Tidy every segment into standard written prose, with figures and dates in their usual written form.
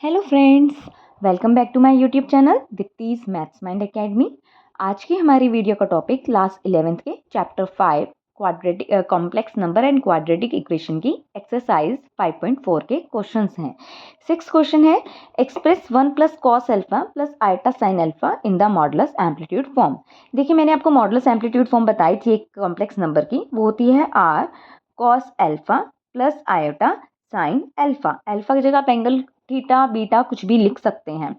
Hello friends, welcome back to my YouTube channel Deepti's maths mind academy. आज की हमारी video का टॉपिक क्लास 11th के chapter 5 quadratic complex number and quadratic equation की exercise 5.4 के questions हैं। 6 क्वेश्चन है। Express 1 plus cos alpha plus iota sine alpha in the modulus amplitude form. देखिए, मैंने आपको मॉडुलस एम्पलीट्यूड फॉर्म बताई थी एक कॉम्प्लेक्स नंबर की, वो होती है r cos alpha plus iota sine alpha. Alpha की जगह आप एंगल थीटा बीटा कुछ भी लिख सकते हैं।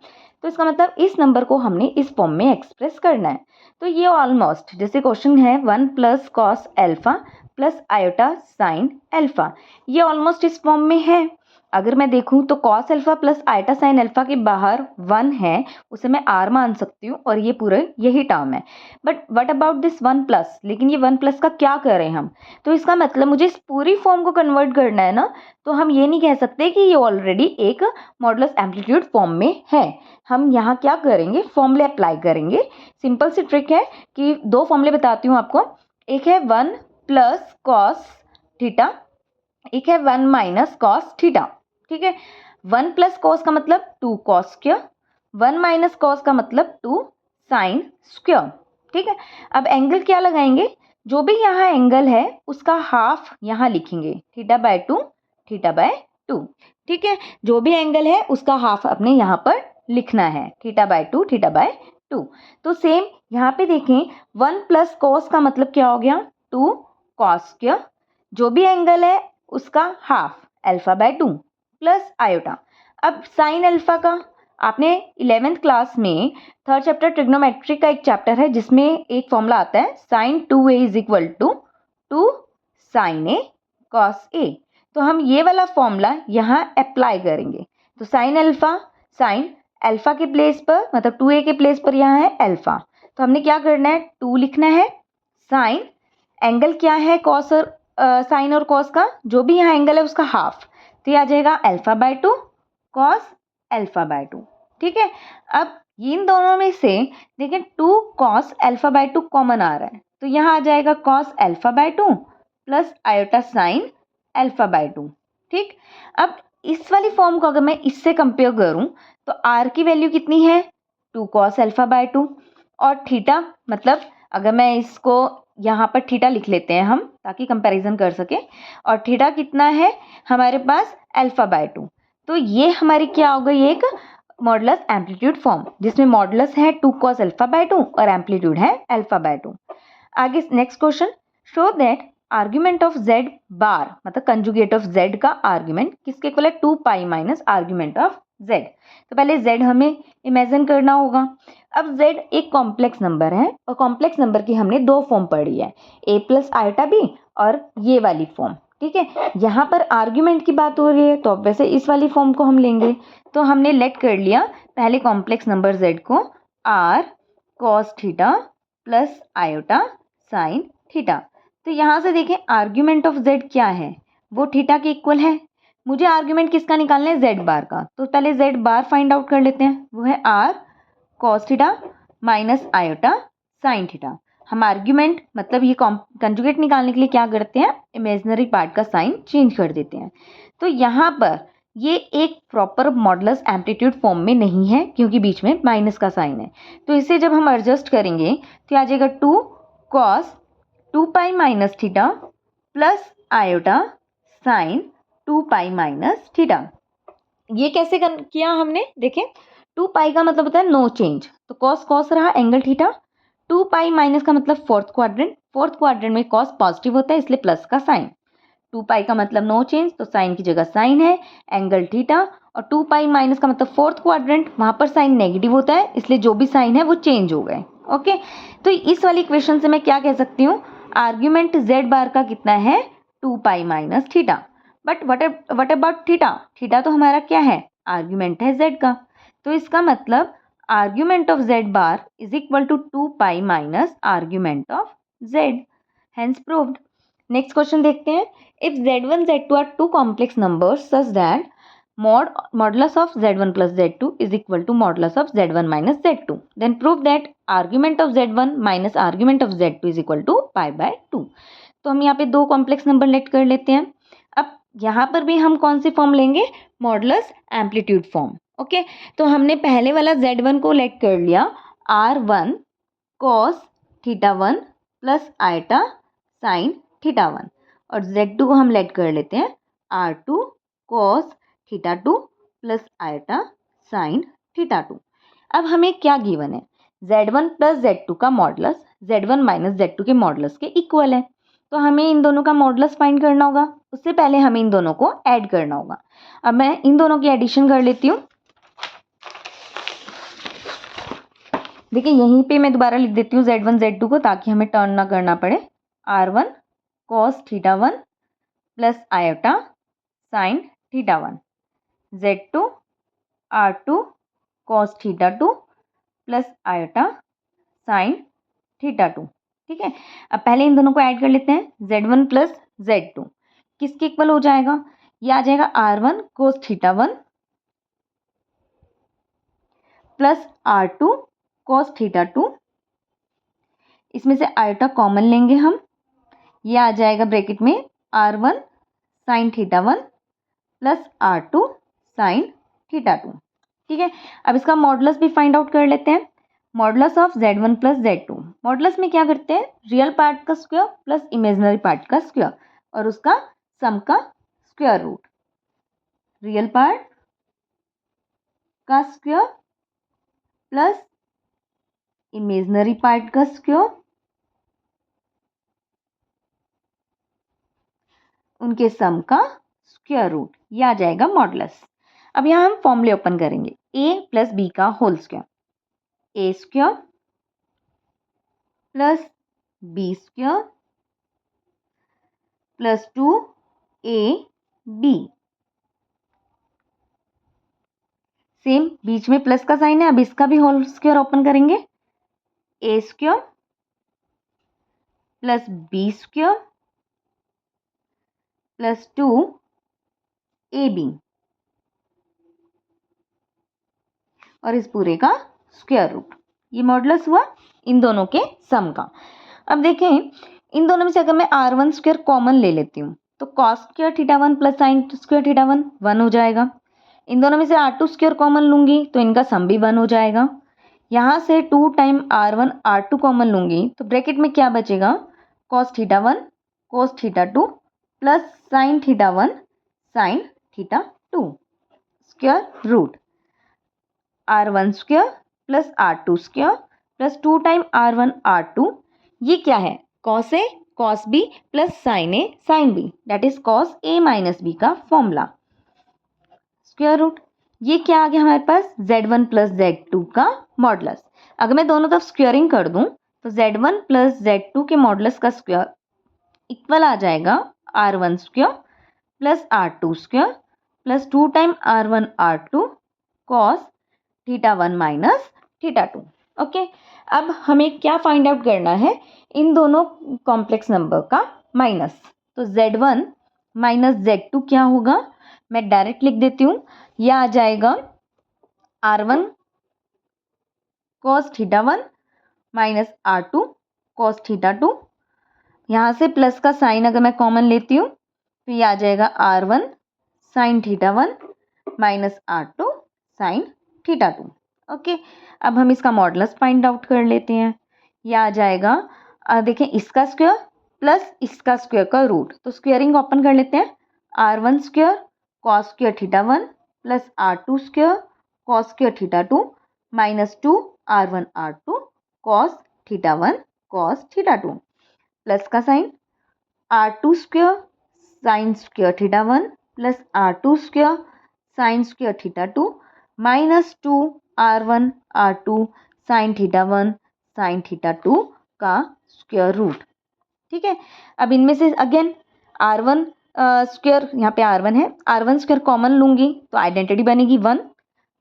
तो इसका मतलब इस नंबर को हमने इस फॉर्म में एक्सप्रेस करना है। तो ये ऑलमोस्ट जैसे क्वेश्चन है 1 plus cos alpha plus iota sine alpha, ये ऑलमोस्ट इस फॉर्म में है। अगर मैं देखूं तो cos alpha plus iota sine alpha के बाहर 1 है, उसे मैं आर मान सकती हूँ और ये पूरे यही टर्म है। But what about this 1 plus, लेकिन ये 1 प्लस का क्या करें हम? तो इसका मतलब मुझे इस पूरी फॉर्म को कन्वर्ट करना है ना, तो हम ये नहीं कह सकते कि ये ऑलरेडी एक मॉडुलस एम्पलीट्यूड फॉर्म में है। हम यहाँ क्या करेंगे, फॉर्मूले अप्लाई करेंगे। सिंपल सी ट्रिक है कि दो फॉर्मूले बताती हूँ आपको। एक है 1 प्लस कॉस थीटा, एक है 1 माइनस कॉस थीटा। ठीक है, 1 प्लस कॉस का मतलब 2 कॉस स्क्वायर, 1 माइनस कॉस का मतलब 2 साइन स्क्वायर। ठीक है, अब एंगल क्या लगाएंगे, जो भी यहाँ एंगल है उसका हाफ यहाँ लिखेंगे, थीटा बाय 2 थीटा बाय 2। ठीक है, जो भी एंगल है उसका हाफ अपने यहाँ पर लिखना है, थीटा बाय 2 थीटा बाय 2। तो सेम यहाँ पे देखें, 1 प्लस कॉस का मतलब क्या हो गया, 2 कॉस स्क्वायर, जो भी एंगल है उसका half alpha by 2 plus iota. अब साइन अल्फा का आपने 11th क्लास में थर्ड चैप्टर ट्रिग्नोमेट्री का एक चैप्टर है जिसमें एक फॉर्मूला आता है sine 2a is equal to 2 sine A cos A. तो हम ये वाला फॉर्मूला यहाँ अप्लाई करेंगे। तो साइन अल्फा के प्लेस पर, मतलब 2a के प्लेस पर यहाँ है अल्फा, तो हमने क्या करना है, 2 लिखना है। साइन एंगल क्या है, कॉस और साइन और कॉस का जो भी यहाँ एंगल है उसका हाफ, तो ये आ जाएगा alpha by 2 cos alpha by 2। ठीक है, अब इन दोनों में से देखिए 2 कॉस अल्फा बाय 2 कॉमन आ रहा है, तो यहाँ आ जाएगा cos alpha by 2 plus iota sine alpha by 2। ठीक, अब इस वाली फॉर्म को अगर मैं इससे कंपेयर करूं तो आर की वैल्यू कितनी है, 2 कॉस अल्फा बाय 2, और थीटा मतलब अगर मैं इसको यहाँ पर थीटा लिख लेते हैं हम ताकि कंपैरिजन कर सके, और थीटा कितना है हमारे पास अल्फा बाय 2। तो ये हमारी क्या हो गई, एक मॉडुलस एम्पलीट्यूड फॉर्म जिसमें मॉडुलस है 2 कॉस अल्फा बाय 2 और एम्पलीट्यूड है अल्फा बाय 2। आगे next question, show that argument of z बार, मतलब कंजुगेट ऑफ z का आर्ग्यूमेंट किसके इक्वल है, 2 pi minus argument of z। तो पहले z हमें इमेजिन करना होगा। अब z एक कॉम्प्लेक्स नंबर है और कॉम्प्लेक्स नंबर की हमने दो फॉर्म पढ़ी है, a प्लस आयोटा b और ये वाली फॉर्म। ठीक है, यहाँ पर आर्ग्यूमेंट की बात हो रही है तो वैसे इस वाली फॉर्म को हम लेंगे। तो हमने लेट कर लिया पहले कॉम्प्लेक्स नंबर z को r cos theta plus iota sine theta. तो यहाँ से देखें आर्ग्यूमेंट ऑफ z क्या है, वो थीटा के इक्वल है। मुझे आर्ग्यूमेंट किसका निकालना है, z बार का, तो पहले z बार फाइंड आउट कर लेते हैं, वो है r cos theta minus iota sine theta. हम आर्ग्यूमेंट मतलब ये कंजुगेट निकालने के लिए क्या करते हैं, इमेजिनरी पार्ट का साइन चेंज कर देते हैं। तो यहाँ पर ये एक प्रॉपर मॉडुलस एम्पलीट्यूड फॉर्म में नहीं है क्योंकि बीच में माइनस का साइन है। तो इसे जब हम एडजस्ट करेंगे तो आ जाएगा 2 cos 2 pi minus theta plus iota sign 2 pi minus theta. ये कैसे किया हमने, देखें 2 पाई का मतलब होता है नो चेंज, तो कॉस कॉस रहा एंगल थीटा, 2 पाई माइनस का मतलब फोर्थ क्वाड्रेंट में कॉस पॉजिटिव होता है इसलिए प्लस का साइन, 2 पाई का मतलब नो चेंज तो साइन की जगह साइन है, एंगल थीटा, और 2 पाई माइनस का मतलब फोर्थ क्वाड्रेंट, वहां पर साइन नेगेटिव होता है इसलिए जो भी साइन है वो चेंज हो गए। ओके, तो इस वाली इक्वेशन से मैं क्या कह सकती हूँ, आर्ग्यूमेंट z बार का कितना है, 2 pi minus theta. But what about theta, theta तो हमारा क्या है, आर्ग्यूमेंट है z का, तो इसका मतलब argument of z bar is equal to 2 pi minus argument of z, hence proved. Next question देखते हैं, if z1 z2 are two complex numbers such that modulus of z1 plus z2 is equal to modulus of z1 minus z2, then prove that argument of z1 minus argument of z2 is equal to pi by 2। तो हम यहाँ पे दो complex number late कर लेते हैं। अब यहाँ पर भी हम कौन सी फॉर्म लेंगे, मॉडुलस एम्पलीट्यूड फॉर्म। ओके, तो हमने पहले वाला Z1 को लेट कर लिया R1 cos θ1 plus iota sign θ1, और Z2 को हम लेट कर लेते हैं R2 cos θ2 plus iota sign θ2। अब हमें क्या गिवन है, Z1 प्लस Z2 का मॉडुलस Z1 माइनस Z2 के मॉडुलस के इक्वल है, तो हमें इन दोनों का मॉडुलस फाइंड करना होगा। उससे पहले हमें इन दोनों को ऐड करना होगा। अब मैं इन दोनों की एडिशन कर लेती हूँ। देखिए यहीं पे मैं दोबारा लिख देती हूँ Z1 Z2 को, ताकि हमें टर्न ना करना पड़े। R1 cos θ1 plus iota sine θ1, Z2 R2 cos θ2 plus iota sine θ2। ठीक है, अब पहले इन दोनों को ऐड कर लेते हैं। Z1 प्लस Z2 किसके इक्वल हो जाएगा, ये आ जाएगा R1 cos θ1 plus R2 cos θ2। इसमें से आयोटा कॉमन लेंगे हम, ये आ जाएगा ब्रैकेट में R1 sin θ1 plus R2 sin θ2। ठीक है, अब इसका मॉडुलस भी फाइंड आउट कर लेते हैं। Modulus of Z1 plus Z2, modulus में क्या करते हैं, रियल पार्ट का स्क्वायर प्लस इमेजिनरी पार्ट का स्क्वायर और उसका सम का स्क्वायर रूट। रियल पार्ट का स्क्वायर प्लस इमेजिनरी पार्ट का स्क्वायर, उनके सम का स्क्वायर रूट, ये आ जाएगा मॉडुलस। अब यहाँ हम फॉर्मूले ओपन करेंगे, a प्लस बी का whole square, A square plus B square plus 2ab। Same बीच में प्लस का साइन है, अब इसका भी होल स्क्वायर ओपन करेंगे, A square plus B square plus 2ab और इस पूरे का स्क्वायर रूट। ये मॉडुलस हुआ इन दोनों के सम का। अब देखें इन दोनों में से अगर मैं R1 स्क्वायर कॉमन ले लेती हूँ तो cos square θ1 plus sine square θ1 1 हो जाएगा। इन दोनों में से R2 स्क्वायर कॉमन लूंगी तो इनका सम भी 1 हो जाएगा। यहाँ से 2 टाइम R1 R2 कॉमन लूंगी तो ब्रैकेट में क्या बचेगा, cos θ1 cos θ2 plus sine θ1 sine θ2 square root R1 square plus R2 square plus 2 time R1 R2, ये क्या है, cos A cos B plus sin A sin B, that is cos A minus B का formula square root. ये क्या आ गया हमारे पास, Z1 plus Z2 का modulus. अगर मैं दोनों तरफ स्क्वायरिंग कर दूं तो Z1 प्लस Z2 के मॉडुलस का स्क्वायर इक्वल आ जाएगा R1 square plus R2 square plus 2 time R1 R2 cos θ1 minus θ2। Okay, अब हमें क्या फाइंड आउट करना है, इन दोनों कॉम्प्लेक्स नंबर का माइनस। तो Z1 माइनस Z2 क्या होगा, मैं डायरेक्ट लिख देती हूँ, यह आ जाएगा R1 cos θ1 minus R2 cos θ2। यहाँ से प्लस का साइन अगर मैं कॉमन लेती हूँ तो ये आ जाएगा R1 sin θ1 minus R2 sin θ2। Okay, अब हम इसका मॉडुलस फाइंड आउट कर लेते हैं। यह आ जाएगा देखें इसका स्क्वायर प्लस इसका स्क्वायर का रूट, तो स्क्वायरिंग ओपन कर लेते हैं। R1 square cos square θ1 plus R2 square cos square θ2 minus 2 R1 R2 cos θ1 cos θ2 plus का sine R2 square sine square θ1 plus R2 square sine square θ2 minus 2 R1 R2 sine θ1 sine θ2 का square root. ठीक है, अब इनमें से again R1 square, यहाँ पे R1 है, R1 स्क्वायर कॉमन लूंगी तो आइडेंटिटी बनेगी 1,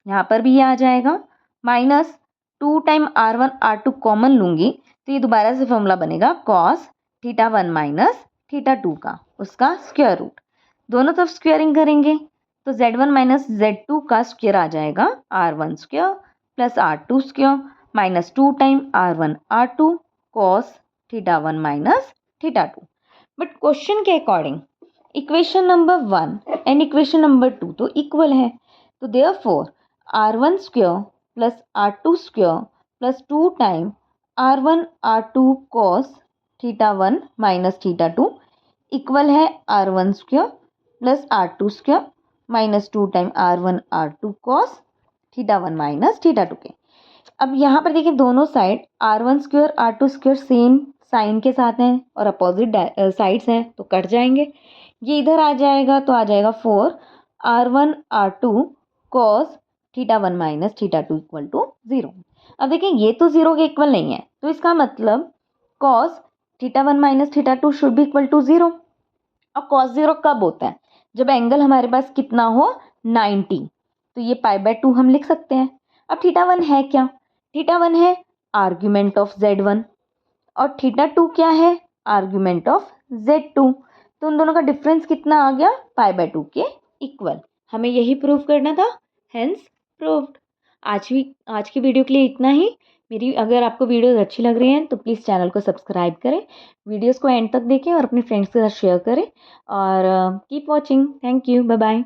यहाँ पर भी ये आ जाएगा, minus 2 time R1 R2 common लूंगी तो ये दोबारा से फॉर्मूला बनेगा cos θ1 माइनस θ2 का, उसका स्क्वायर रूट। दोनों तरफ स्क्वायरिंग करेंगे तो Z1 माइनस Z2 का स्क्वायर आ जाएगा R1 square plus R2 square minus 2 time R1 R2 cos θ1 minus θ2। But question के according equation number 1 and equation number 2 तो इक्वल है, तो therefore r1 square plus r2 square plus 2 time r1 r2 cos theta 1 minus theta 2 equal है r1 square plus r2 square minus 2 time r1 r2 cos theta 1 minus theta 2 के। अब यहाँ पर देखिए दोनों side r1 square r2 square same sine के साथ हैं और अपोजिट साइड्स हैं तो कट जाएंगे। ये इधर आ जाएगा तो आ जाएगा 4 r1 r2 cos theta 1 minus theta 2 equal to 0। अब देखिए ये तो 0 के इक्वल नहीं है तो इसका मतलब cos theta 1 minus theta 2 should be equal to 0। अब cos 0 कब होता है? जब एंगल हमारे पास कितना हो 90, तो ये π/2 हम लिख सकते हैं। अब थीटा 1 है क्या? थीटा 1 है आर्ग्यूमेंट ऑफ z1 और थीटा 2 क्या है? Argument of z2। तो उन दोनों का डिफरेंस कितना आ गया? π/2 के इक्वल। हमें यही प्रूव करना था, हेंस प्रूव्ड। आज की वीडियो के लिए इतना ही। मेरी अगर आपको वीडियोस अच्छी लग रही हैं तो प्लीज़ चैनल को सब्सक्राइब करें, वीडियोस को एंड तक देखें और अपने फ्रेंड्स के साथ शेयर करें और keep watching. Thank you, bye bye.